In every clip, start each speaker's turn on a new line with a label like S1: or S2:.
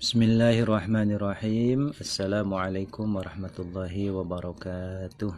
S1: Bismillahirrahmanirrahim. Assalamualaikum warahmatullahi wabarakatuh.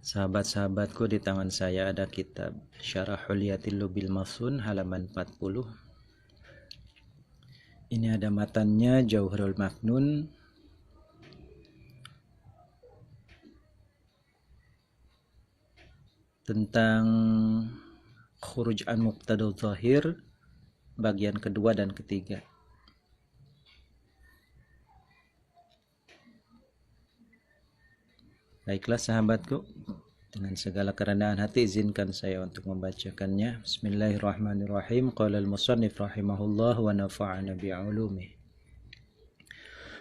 S1: Sahabat-sahabatku, di tangan saya ada kitab Syarah Hulyatil Lubil Masun halaman 40. Ini ada matannya Jauharul Maknun. Tentang Khuruj an Muqtadal Zahir bagian kedua dan ketiga. Baiklah sahabatku, dengan segala kerendahan hati izinkan saya untuk membacakannya. Bismillahirrahmanirrahim. Qala al-musannif rahimahullah wa nafa'ana bi'ulumih.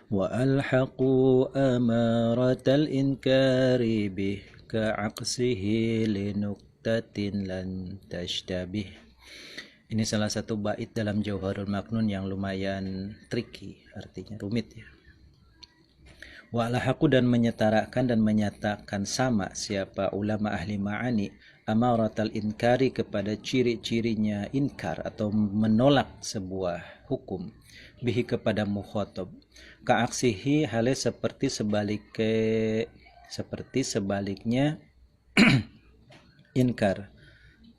S1: Wa alhaqu amaratal inkari bih ka'aqsihi linuktatin lan tashtabih. Ini salah satu bait dalam Jauharul Maknun yang lumayan tricky, artinya rumit ya. Wa alhaqu, dan menyetarakan dan menyatakan sama siapa ulama ahli ma'ani amaratal inkari kepada ciri-cirinya inkar atau menolak sebuah hukum bihi kepada mukhatab ka'aksihi hale seperti sebaliknya inkar,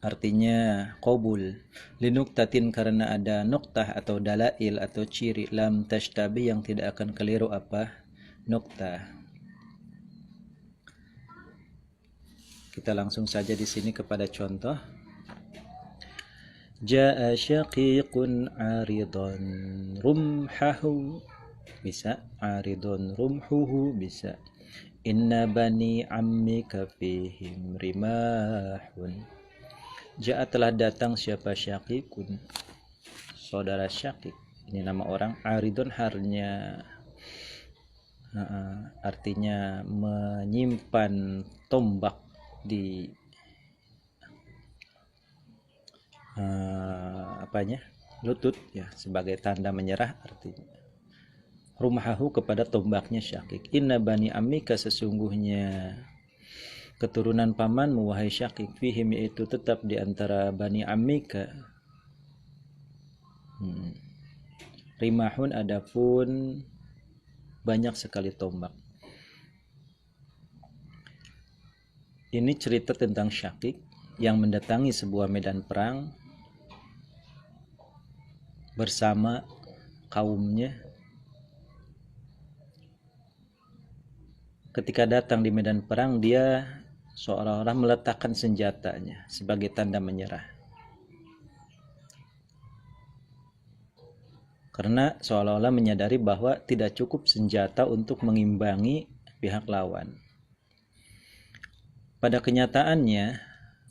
S1: artinya qabul linuktatin, karena ada nuktah atau dalail atau ciri lam tashtabi yang tidak akan keliru apa nuktah. Kita langsung saja di sini kepada contoh. Jaa syaqiqun aridun rumhahu, bisa aridun rumhuhu, bisa inna bani ammika fihim rimahun. Jaa, telah datang siapa syaqiqun, saudara syaqiq, ini nama orang. Aridun harnya artinya menyimpan tombak di lutut ya, sebagai tanda menyerah, artinya rumahahu kepada tombaknya Syakik. Inna bani amika, sesungguhnya keturunan pamanmu wahai Syakik, fihim, yaitu tetap di antara bani amika, rimahun, adapun banyak sekali tombak. Ini cerita tentang Syakik yang mendatangi sebuah medan perang bersama kaumnya. Ketika datang di medan perang, dia seolah-olah meletakkan senjatanya sebagai tanda menyerah, karena seolah-olah menyadari bahwa tidak cukup senjata untuk mengimbangi pihak lawan. Pada kenyataannya,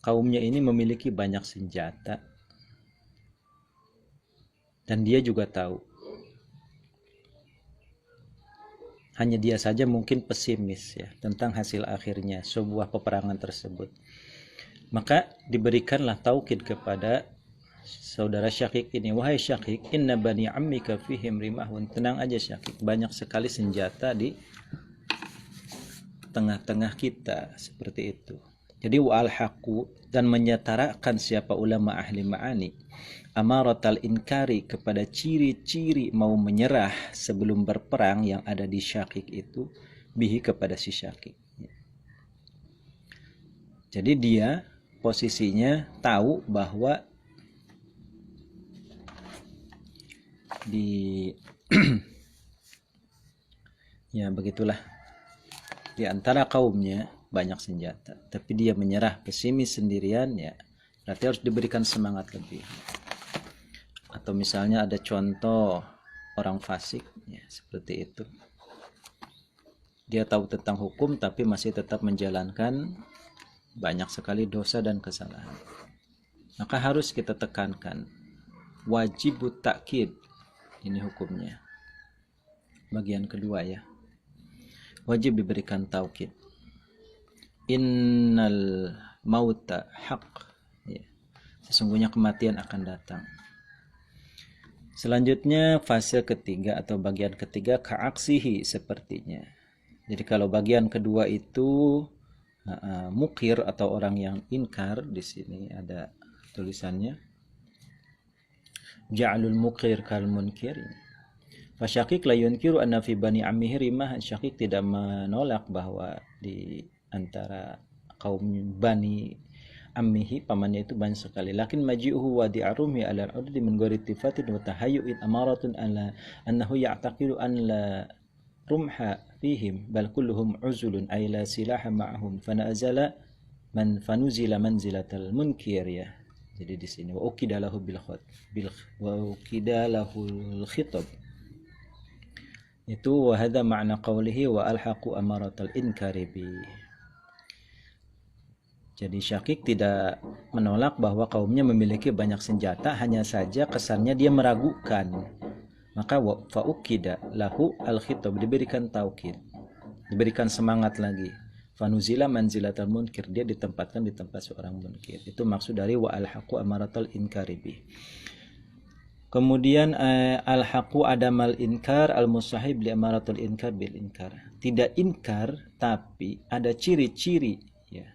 S1: kaumnya ini memiliki banyak senjata, dan dia juga tahu. Hanya dia saja mungkin pesimis ya tentang hasil akhirnya sebuah peperangan tersebut. Maka diberikanlah taukid kepada saudara Syakik ini, wahai Syakik, inna bani ammika fihim rimahun, tenang aja Syakik, banyak sekali senjata di tengah-tengah kita, seperti itu. Jadi wa'al haqu, dan menyetarakan siapa ulama ahli ma'ani amaratal inkari kepada ciri-ciri mau menyerah sebelum berperang yang ada di Syakik itu, bihi kepada si Syakik. Jadi dia posisinya tahu bahwa ya begitulah, di antara kaumnya banyak senjata, tapi dia menyerah pesimis sendirian, ya berarti harus diberikan semangat lebih. Atau misalnya ada contoh orang fasik ya, seperti itu, dia tahu tentang hukum tapi masih tetap menjalankan banyak sekali dosa dan kesalahan, maka harus kita tekankan, wajib takkid. Ini hukumnya bagian kedua ya, wajib diberikan taukid. Innal mauta haq ya, sesungguhnya kematian akan datang. Selanjutnya fase ketiga atau bagian ketiga, ka'aksihi, sepertinya. Jadi kalau bagian kedua itu mukir atau orang yang inkar, di sini ada tulisannya ja'alul muqir kal munkir. Fasyakik la yunkiru anna fi bani ammihi rimah. Syakik tidak menolak bahwa di antara kaum bani ammihi, pamannya itu banyak sekali. Lakin maji'uhu wa di'arumi ala al-uddi min ghairi tifatin wa tahayyu'in amaratun ala annahu ya'taqidu an la rumha fihim bal kulluhum uzulun ay la silaha ma'ahum fanazala man fanuzila manzilatal munkir ya. Jadi di sini wa ukida lahu bil khat bil wa ukida lahul khitab itu wa hadha ma'na qawlihi wa alhaqu amaratal inkari bi. Jadi Syakik tidak menolak bahwa kaumnya memiliki banyak senjata, hanya saja kesannya dia meragukan. Maka fa ukida lahu al khitab, diberikan taukid, diberikan semangat lagi. Fanuzila manzilatal munkir, dia ditempatkan di tempat seorang munkir. Itu maksud dari wa alhaqu amaratal inkari bi. Kemudian al-haqu adamal inkar al-musahib li amaratul inkar bil inkar. Tidak inkar tapi ada ciri-ciri ya.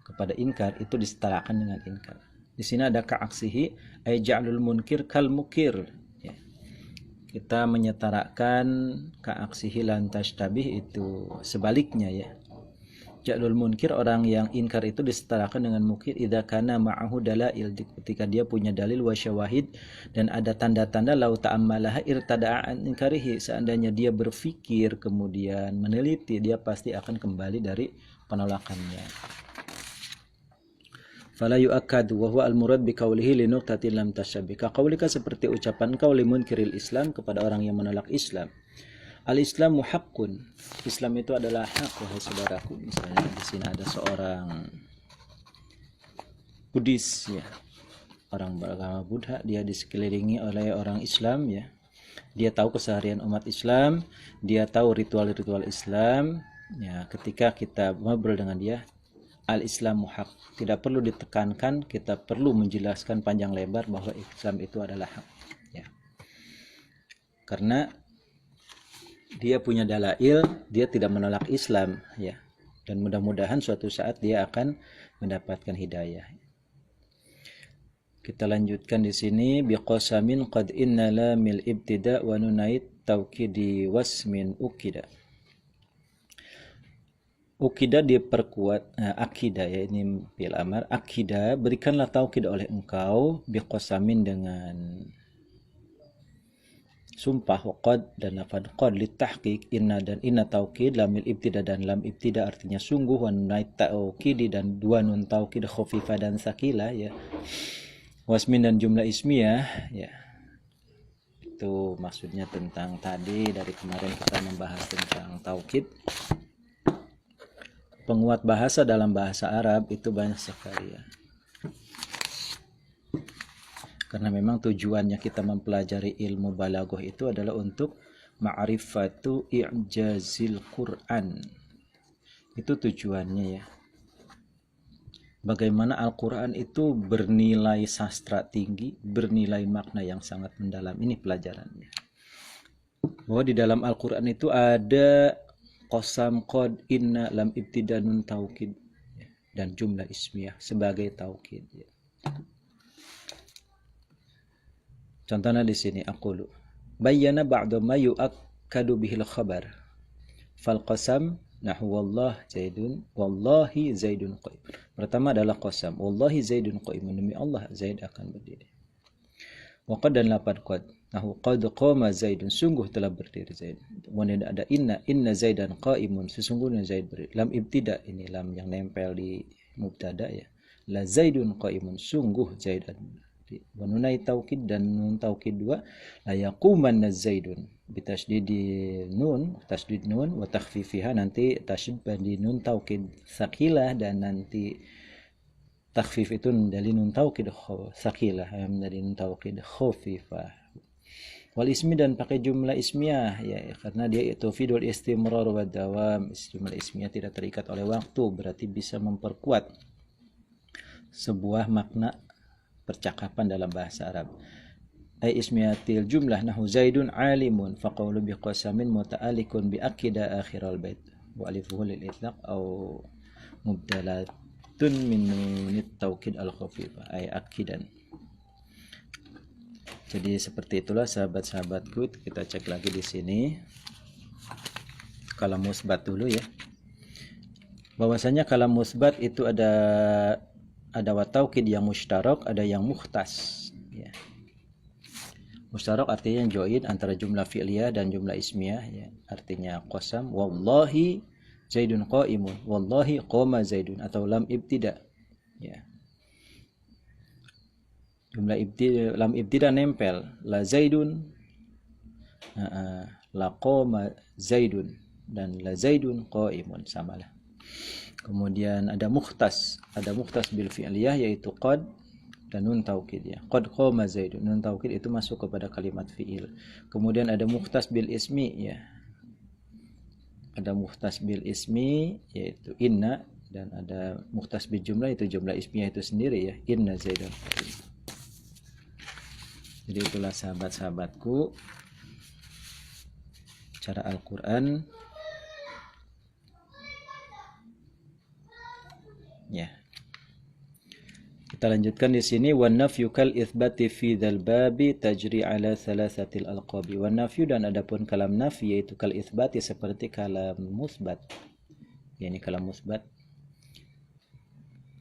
S1: Kepada inkar itu disetarakan dengan inkar. Di sini ada ka'aksihi ay ja'lul munkir kal mukir ya. Kita menyetarakan ka'aksihi lan tashtabih itu sebaliknya ya. Ja'lul munkir, orang yang inkar itu disetarakan dengan mukir idza kana ma'ahu dalail, ketika dia punya dalil wa syawahid dan ada tanda-tanda lau ta'ammalaha irtada'a an inkarihi, seandainya dia berfikir kemudian meneliti, dia pasti akan kembali dari penolakannya. Fala yu'akkadu wa huwa al-murad bi qawlihi li nuqtatin lam tashabbih. Ka qaulika, seperti ucapan kau li munkiril Islam, kepada orang yang menolak Islam. Al-Islamu haqqun, Islam itu adalah hak, wahai saudaraku. Misalnya di sini ada seorang Buddhis ya, orang beragama Buddha, dia disekelilingi oleh orang Islam ya. Dia tahu keseharian umat Islam, dia tahu ritual-ritual Islam ya. Ketika kita ngobrol dengan dia, al-Islamu haq, tidak perlu ditekankan, kita perlu menjelaskan panjang lebar bahwa Islam itu adalah hak ya. Karena dia punya dalail, dia tidak menolak Islam ya. Dan mudah-mudahan suatu saat dia akan mendapatkan hidayah. Kita lanjutkan di sini biqasamin qad inna la mil ibtida wa nunait taukidi wasmin ukida. Ukida diperkuat, akida ya, ini fi'il amar. Akida, berikanlah taukid oleh engkau biqasamin dengan sumpah, waqad dan lafad qad litahqiq, inna dan inna taukid, lamil ibtida dan lam ibtida artinya sungguh, wa nunait taukidi dan dua nun taukid khafifa dan sakila ya, wasmin dan jumlah ismiyah ya. Itu maksudnya tentang tadi, dari kemarin kita membahas tentang taukid. Penguat bahasa dalam bahasa Arab itu banyak sekali ya. Karena memang tujuannya kita mempelajari ilmu balaghah itu adalah untuk ma'rifatu i'jazil Quran. Itu tujuannya ya. Bagaimana Al-Quran itu bernilai sastra tinggi, bernilai makna yang sangat mendalam. Ini pelajarannya. Bahwa di dalam Al-Quran itu ada qasam, qad, inna, lam ibtida, nun taukid dan jumlah ismiyah sebagai taukid ya. Contohnya di sini aqulu bayyana ba'da ma yu'akkadu bihil khabar fal qasam nahu wallahi zaidun qaim. Pertama adalah qasam, wallahi zaidun qaim, demi Allah Zaid akan berdiri. Wa qad dan lafaz qad nahu qad qama zaidun, sungguh telah berdiri Zaid. Kemudian ada inna zaidan qaimun, sesungguhnya Zaid berdiri. Lam ibtida, ini lam yang nempel di mubtada ya. La zaidun qaimun, sungguh Zaid wa nunai taukid dan nun taukid dua, la yaqumanna zaidun bitasydidi nun, tasydid nun wa takhfifiha, nanti tasydid di nun taukid sakilah dan nanti takhfif itu dari nun taukid sakilah dari nun taukid khafifah. Wal ismi, dan pakai jumlah ismiyah ya, karena dia itu fidul istimrar wa dawam. Jumlah ismiyah tidak terikat oleh waktu, berarti bisa memperkuat sebuah makna percakapan dalam bahasa Arab. Ay ismiyatil jumlah nahu zaidun alimun faqawlu biqasamin muta'alliqun bi akida akhiral bait wa alifuhu lil itlaq aw mubdalatun min nunit taukid al khafifah ay akidan. Jadi seperti itulah sahabat-sahabatku, kita cek lagi di sini. Kalam musbat dulu ya. Bahwasanya kalam musbat itu ada wat taukid yang mustarak, ada yang mukhtas ya. Mustarak artinya join antara jumlah fi'liyah dan jumlah ismiyah ya. Artinya qasam, wallahi zaidun qa'imun, wallahi qama zaidun, atau lam ibtida ya. Jumlah lam ibtida nempel, la zaidun, la qama zaidun, dan la zaidun qa'imun, samalah. Kemudian ada mukhtas bil fi'liyah yaitu qad dan nun taukid ya. Qad qama zaidun, nun taukid itu masuk kepada kalimat fi'il. Kemudian ada mukhtas bil ismi ya. Ada mukhtas bil ismi yaitu inna, dan ada mukhtas bil jumlah itu jumlah ismiyah itu sendiri ya, inna zaidun. Jadi itulah sahabat-sahabatku cara Al-Qur'an ya. Kita lanjutkan di sini, wan nafyu kal itsbati fi dzal babi tajri ala thalathatil alqabi. Wan nafyu, dan adapun kalam nafi yaitu kal itsbati seperti kalam musbat. Yani kalam musbat.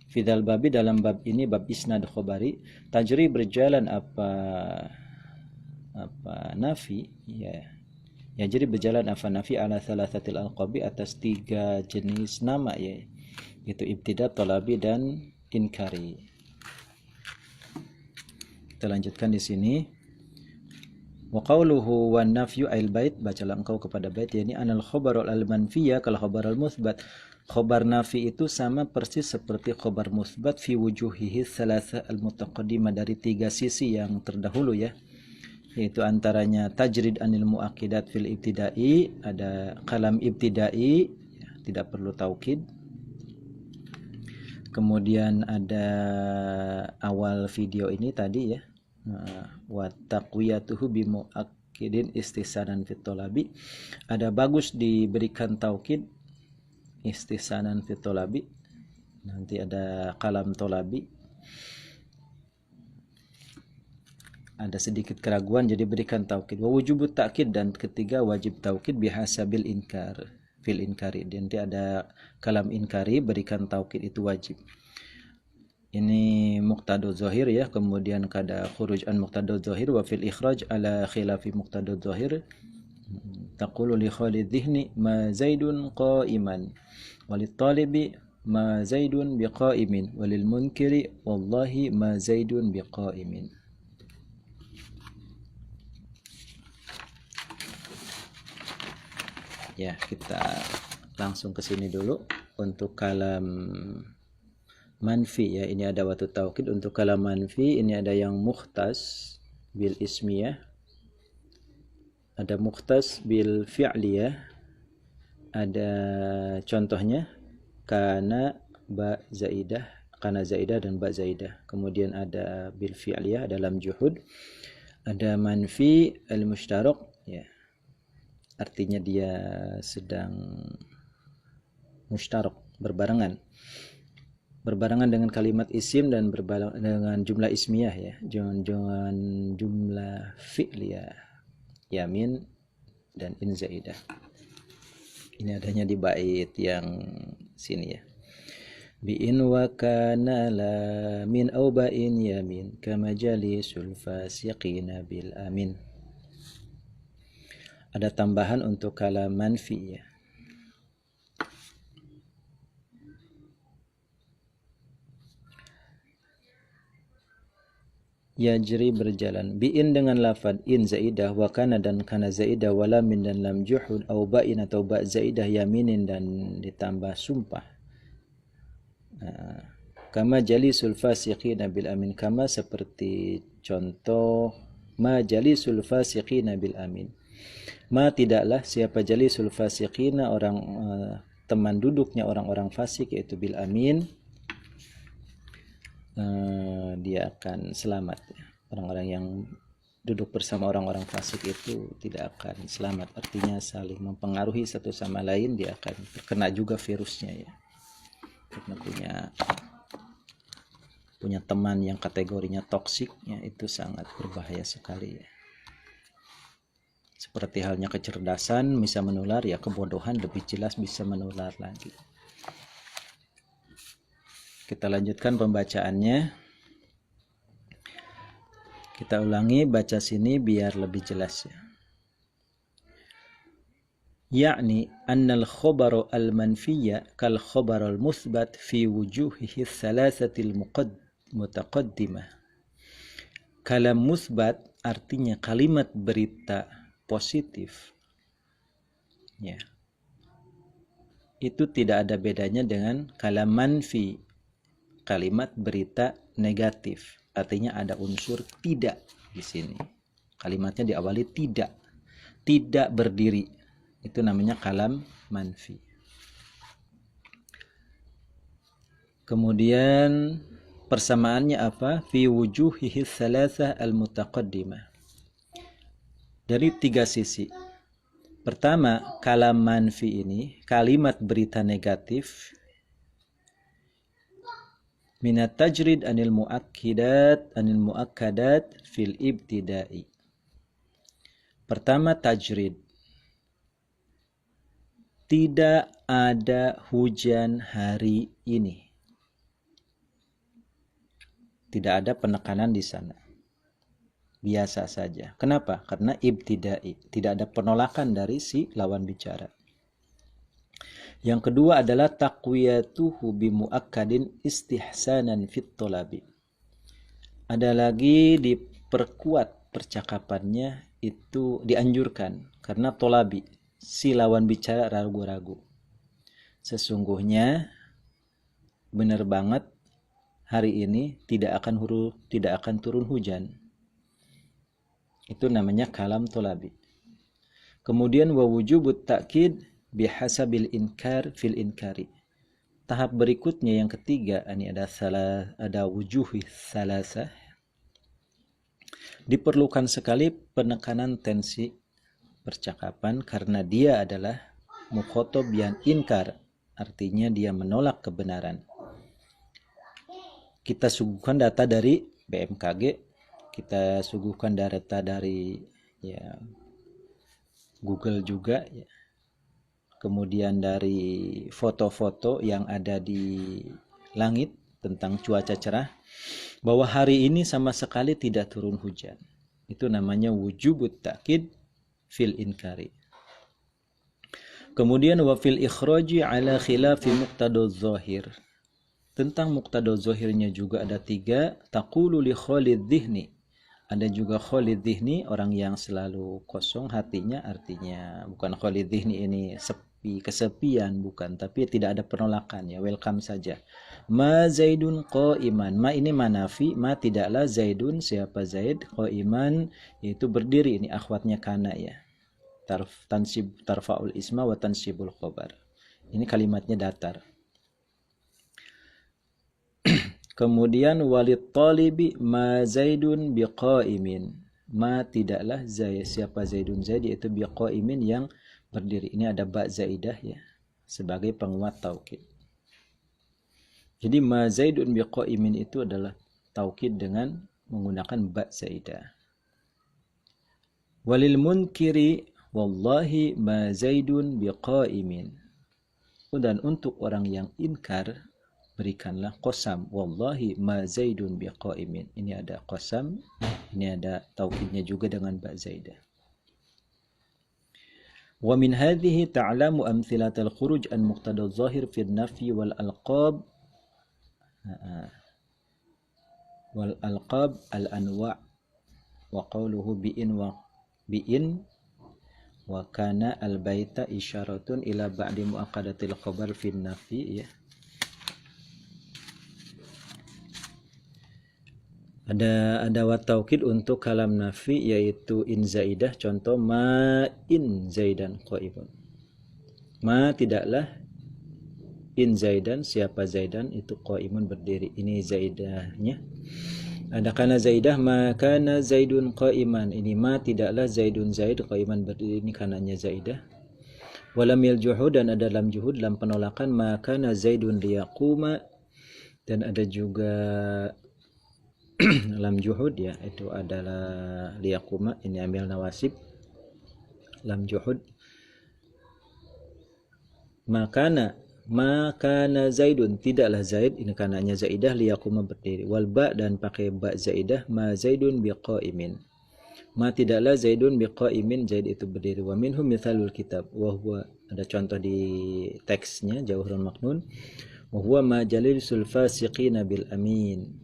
S1: Fi dzal babi, dalam bab ini bab isnad khabari, tajri berjalan apa nafi ya. Ya, jadi berjalan apa nafi ala thalathatil alqabi, atas 3 jenis nama ya. Itu ibtida, talabi, dan inkari. Kita lanjutkan di sini. Wa qawluhu wan nafyu al bait, bacalah engkau kepada bait, yakni anal khabar al manfiyya kal khabar al musbat. Khabar nafi itu sama persis seperti khabar musbat fi wujuhihi thalatha al mutaqaddimah, dari 3 sisi yang terdahulu ya. Yaitu antaranya tajrid anil muakkidat fil ibtidai, ada kalam ibtidai ya, tidak perlu taukid. Kemudian ada awal video ini tadi ya, wa taqwiyatuhu bi muakkidin istihsanan fit talabi, ada bagus diberikan taukid istihsanan fit talabi. Nanti ada kalam talabi, ada sedikit keraguan jadi berikan taukid. Wa wujubut ta'kid, dan ketiga wajib taukid bihasabil inkar fil inkari, nanti ada kalam inkari berikan taukid, itu wajib. Ini muqtadu zahir ya. Kemudian kada khuruj an muqtadu zahir, wa fil ikhraj ala khilafi muqtadu zahir. Taqulu li khalid dhihni ma zaidun qa'iman, walit talibi ma zaidun biqa'imin, walil munkiri wallahi ma zaidun biqa'imin. Ya, kita langsung ke sini dulu. Untuk kalam manfi ya, ini ada watu taukid. Untuk kalam manfi ini ada yang mukhtas bil ismiyah, ada mukhtas bil fi'liyah, ada contohnya kana ba zaidah, kana zaidah dan ba zaidah. Kemudian ada bil fi'liyah dalam juhud, ada manfi al mushtarak ya, artinya dia sedang mushtarak, berbarengan dengan kalimat isim dan berbarengan dengan jumlah ismiyah ya, dengan jumlah fi'liyah, yamin dan in zaidah. Ini adanya di bait yang sini ya. Bi in wa kana la min au ba in yamin kama jalisul fasiqina bil amin. Ada tambahan untuk kalam manfi ya. Yajri berjalan, bi'in dengan lafad in zaidah, wa kana dan kana zaidah, wala min dan lam juhud, au ba'in atau ba' zaidah, yaminin dan ditambah sumpah. Kama jalisul fasiqina bil amin, kama seperti contoh ma jalisul fasiqina bil amin. Ma tidaklah siapa jalisul fasiqina, orang teman duduknya orang-orang fasik, yaitu bil amin, dia akan selamat. Orang-orang yang duduk bersama orang-orang fasik itu tidak akan selamat, artinya saling mempengaruhi satu sama lain, dia akan terkena juga virusnya ya, karena punya punya teman yang kategorinya toksik, ya itu sangat berbahaya sekali ya. Seperti halnya kecerdasan bisa menular, ya kebodohan lebih jelas bisa menular lagi. Kita lanjutkan pembacaannya. Kita ulangi baca sini biar lebih jelas ya. Ya'ni annal khabaru al-manfiyya kal khabarul musbat fi wujuhihi thalathatil mutaqaddimah. Kalam musbat artinya kalimat berita positif, ya, itu tidak ada bedanya dengan kalam manfi, kalimat berita negatif. Artinya ada unsur tidak di sini. Kalimatnya diawali tidak berdiri. Itu namanya kalam manfi. Kemudian persamaannya apa? Fi wujuhihi thalathah al-mutaqaddimah. Dari 3 sisi. Pertama, kalam manfi ini, kalimat berita negatif, minat tajrid anil muakkadat fil ibtidai. Pertama, tajrid. Tidak ada hujan hari ini. Tidak ada penekanan di sana. Biasa saja. Kenapa? Karena ibtidai, tidak ada penolakan dari si lawan bicara. Yang kedua adalah taqwiyatuhu bimuakkadin istihsanan fit thalabi. Ada lagi diperkuat percakapannya, itu dianjurkan karena tolabi, si lawan bicara ragu-ragu. Sesungguhnya benar banget hari ini tidak akan turun hujan. Itu namanya kalam tolabi. Kemudian wa wujubut ta'kid bihasabil inkar fil inkari. Tahap berikutnya yang ketiga, ini ada wujuhi salasah. Diperlukan sekali penekanan tensi percakapan karena dia adalah mukhotob yang inkar, artinya dia menolak kebenaran. Kita suguhkan data dari BMKG, kita suguhkan data dari ya Google juga ya. Kemudian dari foto-foto yang ada di langit tentang cuaca cerah, bahwa hari ini sama sekali tidak turun hujan. Itu namanya wujubut ta'kid fil inkari. Kemudian wa fil ikhraji ala khilafi muqtadaz zahir. Tentang muqtadaz zahirnya juga ada 3. Taqulu li khalid dhihni. Ada juga khalid dhihni, orang yang selalu kosong hatinya, artinya bukan khalid dhihni ini sepi, kesepian, bukan, tapi tidak ada penolakan ya, welcome saja. Ma zaidun qa'iman. Ma ini manafi, ma tidaklah zaidun, siapa zaid, qa'iman yaitu berdiri, ini akhwatnya kana ya. Tarfa'ul isma wa tansibul khabar. Ini kalimatnya datar. Kemudian walid talibi ma zaidun biqaimin. Ma tidaklah siapa zaidun zaid, yaitu biqaimin yang berdiri. Ini ada ba zaidah ya sebagai penguat taukid. Jadi ma zaidun biqaimin itu adalah taukid dengan menggunakan ba zaidah. Walil munkiri wallahi ma zaidun biqaimin. Dan untuk orang yang inkar berikanlah qasam, wallahi ma zaidun biqaimin. Ini ada qasam, ini ada taukidnya juga dengan ba zaidah. Wa min hadhihi ta'lamu amthilat al-khuruj an muqtada adh-dhahir fi an-nafyi wal alqab al-anwa' wa qawluhu bi'in wa kana al-baita isyaratun ila ba'di muaqqadatil khabar fi an-nafyi ya. Ada wat taukid untuk kalam nafi yaitu in zaidah, contoh ma in zaidan qaimun. Ma tidaklah in zaidan, siapa zaidan itu qaimun berdiri. Ini zaidahnya. Ada kana zaidah ma kana zaidun qaiman. Ini ma tidaklah zaidun zaid qaiman berdiri, ini kananya zaidah. Walam yaljuhud, dan ada lam juhud, lam penolakan, ma kana zaidun liyaquma, dan ada juga lam juhud ya, itu adalah liyaquma, ini ambil nawasib. Lam juhud. Makana Zaidun, tidaklah Zaid, ini kananya zaidah, liyaquma berdiri. Wal ba, dan pakai ba zaidah, ma Zaidun biqaimin. Ma tidaklah Zaidun biqaimin, Zaid itu berdiri. Wa minhum mithalul kitab, wa huwa, ada contoh di teksnya Jawharul Maknun. Wa huwa ma jalisul fasiqina bil amin.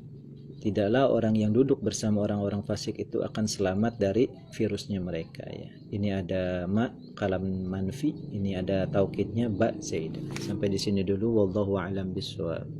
S1: Tidaklah orang yang duduk bersama orang-orang fasik itu akan selamat dari virusnya mereka ya. Ini ada ma kalam manfi, ini ada taukidnya ba zaid. Sampai di sini dulu, wallahu a'lam bishawab.